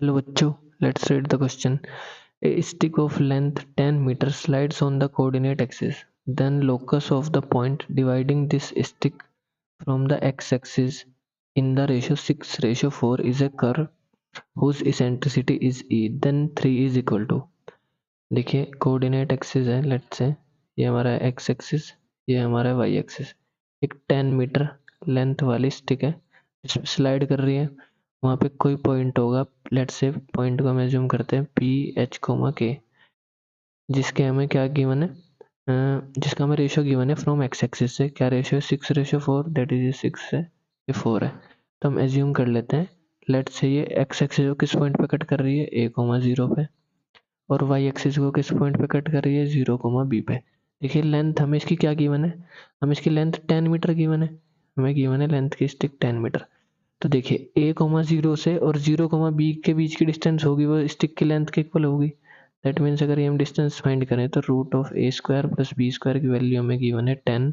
Hello बच्चों, let's read the question. A stick of length 10 meters slides on the coordinate axis. Then locus of the point dividing this stick from the x-axis in the ratio 6:4 is a curve whose eccentricity is e. Then 3 is equal to. देखिए coordinate axis है, let's say ये हमारा x axis, ये हमारा Y axis. एक 10 metre length वाली stick है, इसमें स्लाइड कर रही है। वहाँ पे कोई पॉइंट होगा, लेट्स से पॉइंट को हम एज्यूम करते हैं पी एच कोमा के, जिसके हमें क्या गिवन है, जिसका हमें रेशियो गिवन है फ्रॉम एक्स एक्सिस से। क्या रेशियो है? 6:4, दैट इज 6 है, ये 4 है। तो हम एज्यूम कर लेते हैं, लेट्स से ये एक्स एक्सिस को किस पॉइंट पे कट कर रही है? a,0 पे। और वाई एक्सिस को किस पॉइंट पे कट कर रही है? 0,b पे। देखिए लेंथ हमें इसकी क्या गिवन है? हमें इसकी लेंथ 10 मीटर गिवन है, हमें गिवन है लेंथ की स्टिक 10 मीटर। तो देखिए a,0 से और 0,b के बीच की डिस्टेंस होगी वो स्टिक की लेंथ के इक्वल होगी। दैट मीन्स अगर ये हम डिस्टेंस फाइंड करें तो root of a square plus b square की वैल्यू हमें गिवन है 10।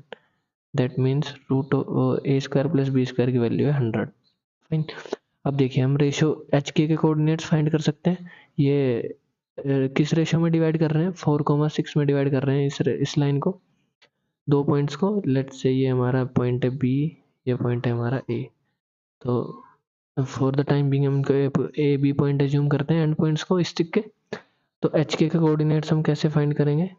That means root of a square plus b square की वैल्यू है 100। फाइन। अब देखिए हम रेशियो एच के कोऑर्डिनेट्स फाइंड कर सकते हैं। ये किस रेशियो में डिवाइड कर रहे हैं? 4,6 में डिवाइड कर रहे हैं इस लाइन को, दो पॉइंट्स को। लेट्स से ये हमारा पॉइंट है बी, ये पॉइंट है हमारा ए। तो फॉर द टाइम बिंग हम ए बी पॉइंट एज्यूम करते हैं एंड पॉइंट्स को स्टिक के। तो एच के कोऑर्डिनेट्स हम कैसे फाइंड करेंगे?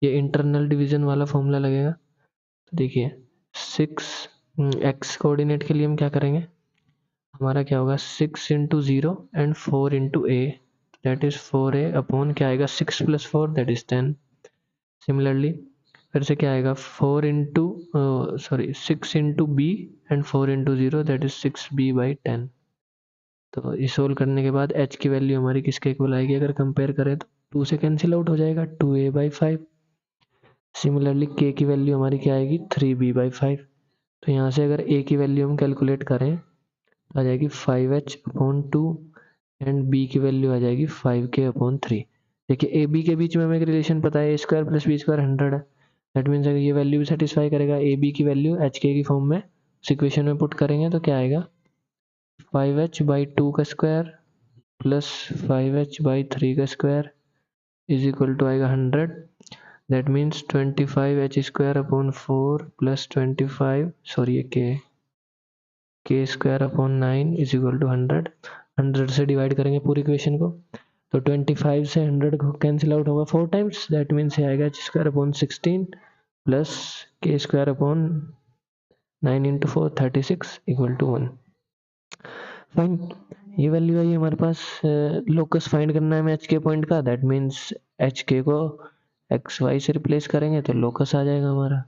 ये इंटरनल डिवीजन वाला फॉर्मूला लगेगा। तो देखिए 6 एक्स कोऑर्डिनेट के लिए हम क्या करेंगे? हमारा क्या होगा? 6 into 0 and 4 into A, that is 4a upon क्या आएगा? 6 प्लस 4 दैट इज 10। सिमिलरली फिर से क्या आएगा? 4 into 6 into b and 4 into 0 that is 6b/10। तो ये सोल्व करने के बाद एच की वैल्यू हमारी किसके इक्वल आएगी? अगर कंपेयर करें तो 2 से कैंसिल आउट हो जाएगा, 2a/5। सिमिलरली के की वैल्यू हमारी क्या आएगी? 3b/5। तो यहाँ से अगर ए की वैल्यू हम कैलकुलेट करें तो आ जाएगी 5h/2 एंड बी की वैल्यू आ जाएगी 5k/3। देखिए ए बी के बीच में हमें एक रिलेशन पता है, a square plus b square 100 है। दैट मीन्स अगर ये वैल्यू भी सेटिस्फाई करेगा, ए बी की वैल्यू एच के की फॉर्म में इस इक्वेशन में पुट करेंगे तो क्या आएगा? 5h/2 का स्क्वायर प्लस 5h/3 का स्क्वायर इज इक्वल टू आएगा 100। That means 25h² plus 25 sorry k square upon 9 is equal to 100। 100 से डिवाइड करेंगे पूरी इक्वेशन को तो 25 से 100 को कैंसिल आउट होगा 4 टाइम्स। दैट मीन्स ये आएगा h² plus k² 9 into 4 36 equal to 1। Fine. ये वैल्यू आई हमारे पास। लोकस फाइंड करना है हमें एच के पॉइंट का। दैट मीन्स एच के को एक्स वाई से रिप्लेस करेंगे तो लोकस आ जाएगा हमारा।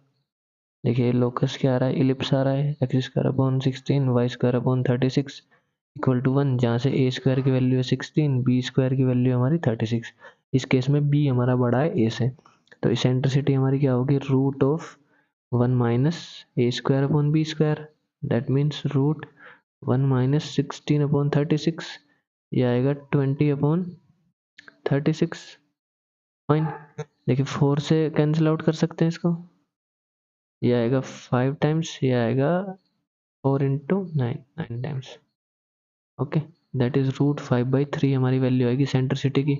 देखिए लोकस क्या आ रहा है? इलिप्स आ रहा है, x²/16 y²/36 इक्वल टू 1, जहाँ से a² की वैल्यू है 16, b² की वैल्यू हमारी 36। इस केस में b हमारा बड़ा है a से, तो इसेंट्रिसिटी हमारी क्या होगी? Root of 1 minus a²/b², that means root 1 minus 16/36, ये आएगा 20/36। फाइन। देखिए 4 से कैंसिल आउट कर सकते हैं इसको, ये आएगा 5 टाइम्स, ये आएगा 4 into 9 times. Okay, that is root 5/3 हमारी वैल्यू आएगी सेंट्रिसिटी की।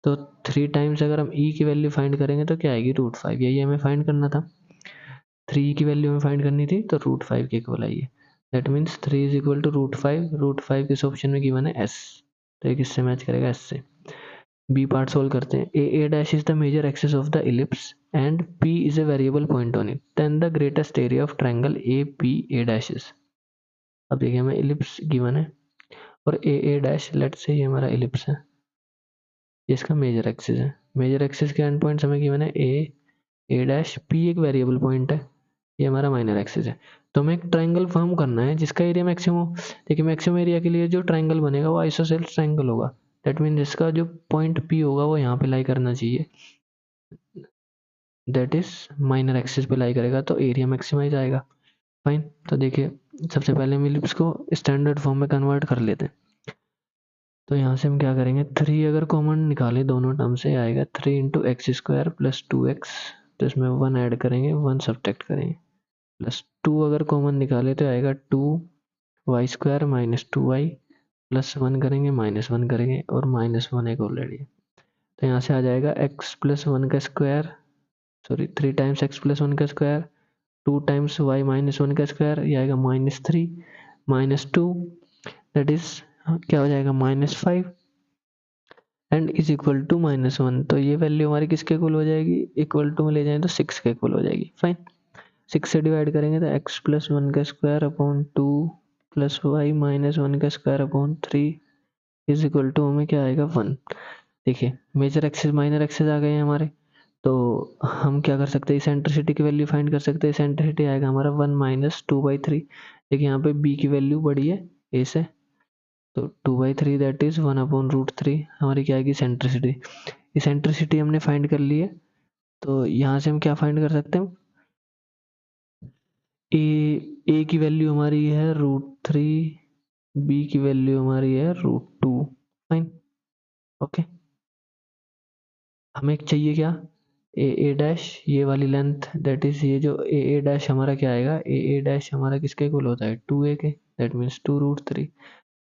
तो 3 टाइम्स अगर हम ई की वैल्यू फाइंड करेंगे तो क्या आएगी? रूट 5। यही हमें फाइंड करना था, 3 की वैल्यू हमें फाइंड करनी थी, तो रूट 5 के इक्वल आई है। That means 3 is equal to root 5। Root 5 किस ऑप्शन में गिवन है? एस। तो ये किससे मैच करेगा? एस से। बी पार्ट सोल्व करते हैं। A dash is the major axis of the ellipse and P is a variable point on it, then the greatest area of triangle A P A dash is. अब देखिए हमें ellipse given है और ए dash, late से ये हमारा ellipse है, ये इसका मेजर एक्सिस है। मेजर एक्सिस के एंड पॉइंट्स हमें गिवन है ए डैश, पी एक वेरिएबल पॉइंट है, ये हमारा माइनर एक्सिस है। तो हमें एक ट्रायंगल फॉर्म करना है जिसका एरिया मैक्सिमम हो। देखिए मैक्सिमम एरिया के लिए जो ट्रायंगल बनेगा वो आइसोसेल्स ट्रायंगल होगा। दैट मीन्स इसका जो पॉइंट पी होगा वो यहाँ पे लाई करना चाहिए, दैट इज माइनर एक्सिस पे लाई करेगा, तो एरिया मैक्सिमाइज आएगा। फाइन। तो देखिए सबसे पहले हम इलिप्स को स्टैंडर्ड फॉर्म में कन्वर्ट कर लेते हैं। तो यहाँ से हम क्या करेंगे? 3 अगर कॉमन निकाले दोनों टर्म से आएगा 3 इंटू x² प्लस 2x, तो इसमें 1 ऐड करेंगे, 1 सब्ट्रैक्ट करेंगे, प्लस 2 अगर कॉमन निकाले तो आएगा 2y² माइनस 2y +1 करेंगे, -1 करेंगे और -1 एक ऑलरेडी है। तो यहाँ से आ जाएगा x प्लस 1 का square, sorry 3 times x plus 1 का स्क्वायर, 2 टाइम्स y माइनस 1 का स्क्वायर, ये आएगा -3 -2 दैट इज क्या हो जाएगा -5 एंड इज इक्वल टू -1। तो ये वैल्यू हमारी किसके इक्वल हो जाएगी, इक्वल टू में ले जाएं तो 6 के इक्वल हो जाएगी। फाइन, 6 से डिवाइड करेंगे तो x प्लस 1 का square upon 2 plus y minus 1 का square upon 3 is equal to हमें क्या आएगा 1। देखिए मेजर एक्सेस माइनर एक्सेस आ गए हैं हमारे, तो हम क्या कर सकते हैं, इसेंट्रिसिटी की वैल्यू फाइंड कर सकते हैं। इसेंट्रिसिटी आएगा हमारा 1 माइनस 2/3। देखिए यहाँ पे b की वैल्यू बड़ी है a से, तो 2/3 दैट इज 1/√3 हमारी क्या आएगी इसेंट्रिसिटी। इसेंट्रिसिटी हमने फाइंड कर ली है, तो यहाँ से हम क्या फाइंड कर सकते हैं, ए की वैल्यू हमारी है √3, बी की वैल्यू हमारी है √2। Fine, okay. हमें चाहिए क्या, ए डैश, ये वाली लेंथ दैट इज ये जो ए डैश हमारा क्या आएगा, ए डैश हमारा किसके इक्वल होता है 2a के, दैट मीन्स 2√3।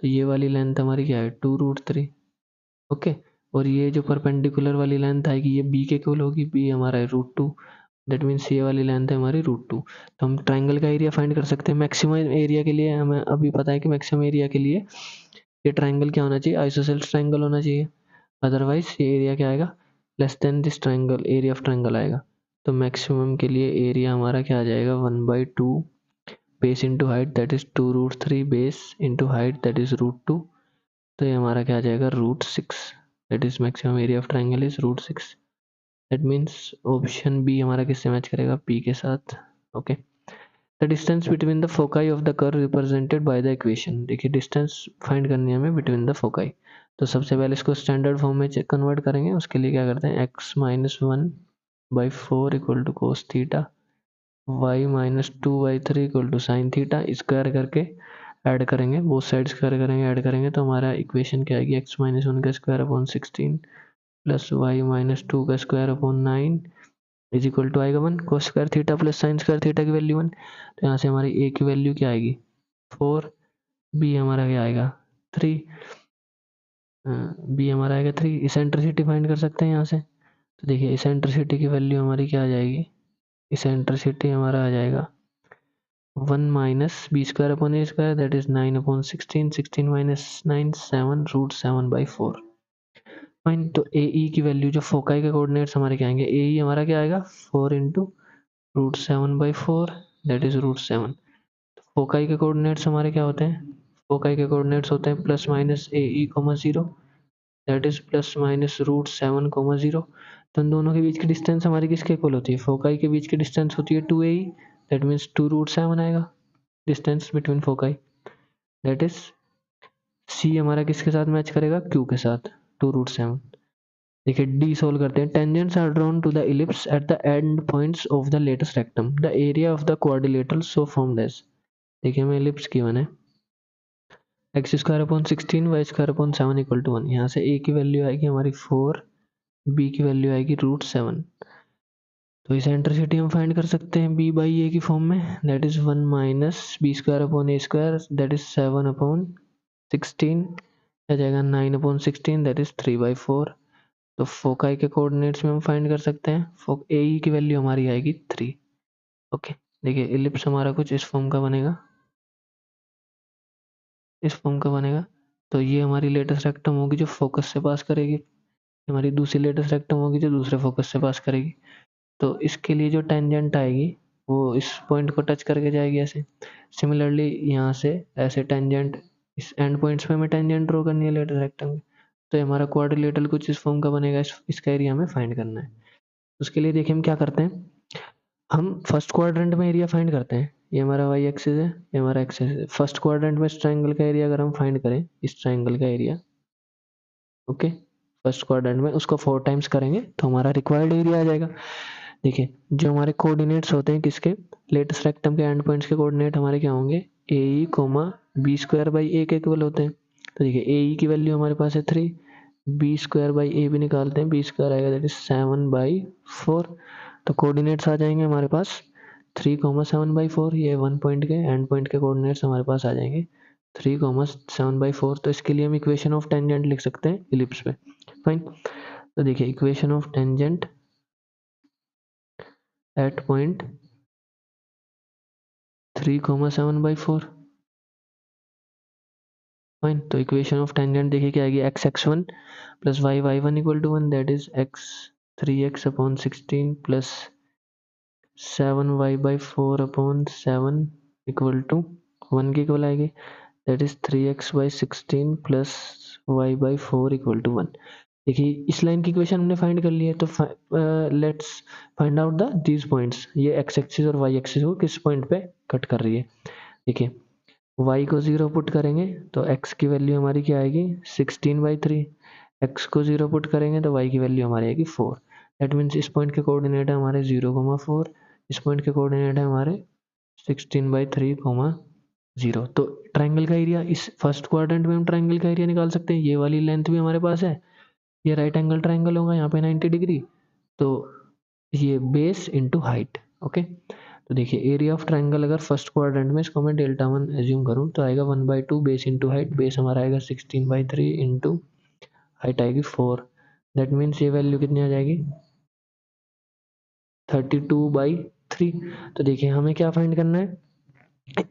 तो ये वाली लेंथ हमारी क्या है 2√3, ओके। और ये जो परपेंडिकुलर वाली लेंथ आएगी ये बी के इक्वल होगी, बी हमारा है √2, दैट मीन्स ये वाली लेंथ है हमारी √2। तो हम ट्राइंगल का एरिया फाइंड कर सकते हैं। मैक्सिमम एरिया के लिए हमें अभी पता है कि मैक्सिमम एरिया के लिए ये ट्राइंगल क्या होना चाहिए, आइसोसेल्स ट्राइंगल होना चाहिए, अदरवाइज ये एरिया क्या आएगा less than this triangle, area of triangle आएगा। तो मैक्सिमम के लिए एरिया हमारा क्या आ जाएगा 1/2 base into height that is 2√3 base into height that is √2। तो ये हमारा क्या आ जाएगा √6, that is maximum area of triangle is √6। That means option B हमारा किससे मैच करेगा, पी के साथ, okay. The distance between the foci of the curve represented by the equation. देखिए डिस्टेंस फाइंड करनी है हमें बिटवीन द फोकाई, तो सबसे पहले इसको स्टैंडर्ड फॉर्म में कन्वर्ट करेंगे। उसके लिए क्या करते हैं, x minus 1/4 equal to cos theta, y minus 2/3 equal to sine theta, square करके ऐड करेंगे, बोथ साइड स्क्वायर करेंगे, ऐड करेंगे तो हमारा इक्वेशन क्या आएगी, x माइनस 1 का square upon 16 plus y minus 2 का square upon 9 is equal to आएगा 1, cos square theta plus sine square theta की वैल्यू 1। तो यहाँ से हमारी a की वैल्यू क्या आएगी 4, b हमारा क्या आएगा 3, बी हमारा आएगा 3। इसेंट्रिसिटी फाइंड कर सकते हैं यहाँ से, तो देखिए इसेंट्रिसिटी की वैल्यू हमारी क्या आ जाएगी, इसेंट्रिसिटी हमारा आ जाएगा 1 minus B square upon A square that is 9/16, 16 minus 9 7√7/4। Fine, तो ए ई की वैल्यू जो फोकाई के कोऑर्डिनेट्स हमारे क्या आएंगे, ए ई हमारा क्या आएगा 4 इंटू √7/4 दैट इज √7। फोकाई के कोऑर्डिनेट्स हमारे क्या होते हैं, फोकाई के कोऑर्डिनेट्स होते हैं plus minus A e coma 0 that is plus minus √7, 0। तो इन दोनों के बीच की डिस्टेंस हमारी किसके इक्वल होती है, फोकाई के बीच की डिस्टेंस होती है 2a, दैट मीन्स 2√7 आएगा distance between foci, that is C हमारा किसके साथ मैच करेगा, क्यू के साथ 2√7। देखिए डी सोल्व करते हैं। Tangents are drawn to the ellipse at the end points of the latus rectum, the area of the quadrilateral so formed as. देखिए हमें इलिप्स की वन है, X square upon 16 Y square upon 7 equal to 1। यहाँ से ए की value आएगी हमारी 4, B की वैल्यू आएगी √7। तो इसेंट्रिसिटी हम फाइंड कर सकते हैं b बाई ए की फॉर्म में, that is 1 minus B square upon A square that is 7/16 आ जाएगा 9/16 दैट इज 3/4। तो फोकाई के कोऑर्डिनेट्स में हम फाइंड कर सकते हैं, ए की वैल्यू हमारी आएगी 3, ओके। देखिए इलिप्स हमारा कुछ इस फॉर्म का बनेगा, इस फॉर्म का बनेगा। तो ये हमारी लेटेस्ट रेक्टम होगी जो फोकस से पास करेगी, हमारी दूसरी लेटेस्ट रेक्टम होगी जो दूसरे फोकस से पास करेगी। तो इसके लिए जो टेंजेंट आएगी वो इस पॉइंट को टच करके जाएगी ऐसे। सिमिलरली यहाँ से ऐसे टेंजेंट इस एंड पॉइंट्स पे हमें टेंजेंट ड्रॉ करनी है लेटर रेक्टेंगल। तो ये हमारा क्वाड्रिलेटरल कुछ इस फॉर्म का बनेगा, इसका एरिया हमें फाइंड करना है। उसके लिए देखिए हम क्या करते हैं, हम फर्स्ट क्वाड्रेंट में एरिया फाइंड करते हैं। ये हमारा वाई एक्सिस है, ये हमारा एक्सिस है। फर्स्ट क्वाड्रेंट में इस ट्राइंगल का एरिया अगर हम फाइंड करें, इस ट्राइंगल का एरिया, ओके, फर्स्ट क्वाड्रेंट में उसको 4 टाइम्स करेंगे तो हमारा रिक्वायर्ड एरिया आ जाएगा। देखिए जो हमारे कोऑर्डिनेट्स होते हैं किसके, लेटेस्ट रेक्टम के एंड पॉइंट्स के कोऑर्डिनेट हमारे क्या होंगे, a e comma b square by a के इक्वल होते हैं। तो देखिए ए ई की वैल्यू हमारे पास है 3, बी स्क्वायर बाई ए भी निकालते हैं, बी स्क्वायर आएगा दैट इज 7/4। तो कोऑर्डिनेट्स आ जाएंगे हमारे पास 3, 7/4, ये 1 पॉइंट के एंड पॉइंट के कोऑर्डिनेट्स हमारे पास आ जाएंगे। 3,7/4। तो इसके लिए हम इक्वेशन ऑफ टेंजेंट लिख सकते हैं इलिप्स पे। फाइन। तो देखिए equation of tangent at point 3,7/4। Fine. तो इक्वेशन ऑफ टेंजेंट देखिए क्या आएगी, x(x1) plus y(y1) equal to 1, that is x(3x)/16 plus 7y/4/7 equal to 1 के इक्वल आएगी, that is 3x/16 plus y/4 equal to 1। देखिए इस लाइन की इक्वेशन हमने फाइंड कर ली है। तो let's find out the these points. ये x एक्सिस और y एक्सिस को किस पॉइंट पे कट कर रही है। देखिए y को 0 पुट करेंगे तो x की वैल्यू हमारी क्या आएगी, 16/3। x को 0 पुट करेंगे तो y की वैल्यू हमारी आएगी 4। दैट मीन्स इस पॉइंट के कोऑर्डिनेट है हमारे 0,4, इस पॉइंट के कोऑर्डिनेट है हमारे 16/3, 0। तो ट्राइंगल का एरिया, इस फर्स्ट क्वाड्रेंट में हम ट्राइंगल का एरिया निकाल सकते हैं। ये वाली लेंथ भी हमारे पास है, ये राइट एंगल ट्राइंगल होगा यहाँ पे 90 डिग्री, तो ये बेस इंटू हाइट। ओके। तो देखिए एरिया ऑफ ट्राइंगल अगर फर्स्ट क्वाड्रेंट में इसको मैं Δ1 एज्यूम करूँ तो आएगा 1/2 बेस इंटू हाइट। बेस हमारा आएगा 16/3 इंटू हाइट आएगी 4। दैट मीन्स ये वैल्यू कितनी आ जाएगी, 32/3। तो देखिए हमें क्या फाइंड करना है,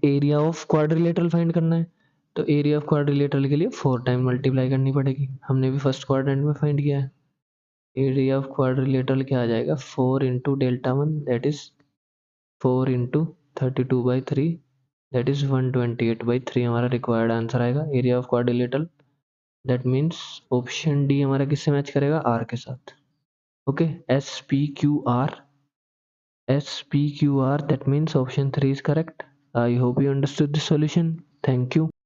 एरिया ऑफ क्वाड्रिलेटरल फाइंड करना है। तो एरिया ऑफ क्वाड्रिलेटरल के लिए 4 टाइम मल्टीप्लाई करनी पड़ेगी। हमने भी फर्स्ट क्वाड्रेंट में फाइंड किया है। एरिया ऑफ क्वाड्रिलेटरल क्या आ जाएगा, 4 into Δ1 that is 4 into 32/3 that is 128/3 हमारा रिक्वायर्ड आंसर आएगा area of quadrilateral. That means option D हमारा किससे मैच करेगा, आर के साथ। Okay, SPQR, that means option 3 is correct. I hope you understood the solution. Thank you.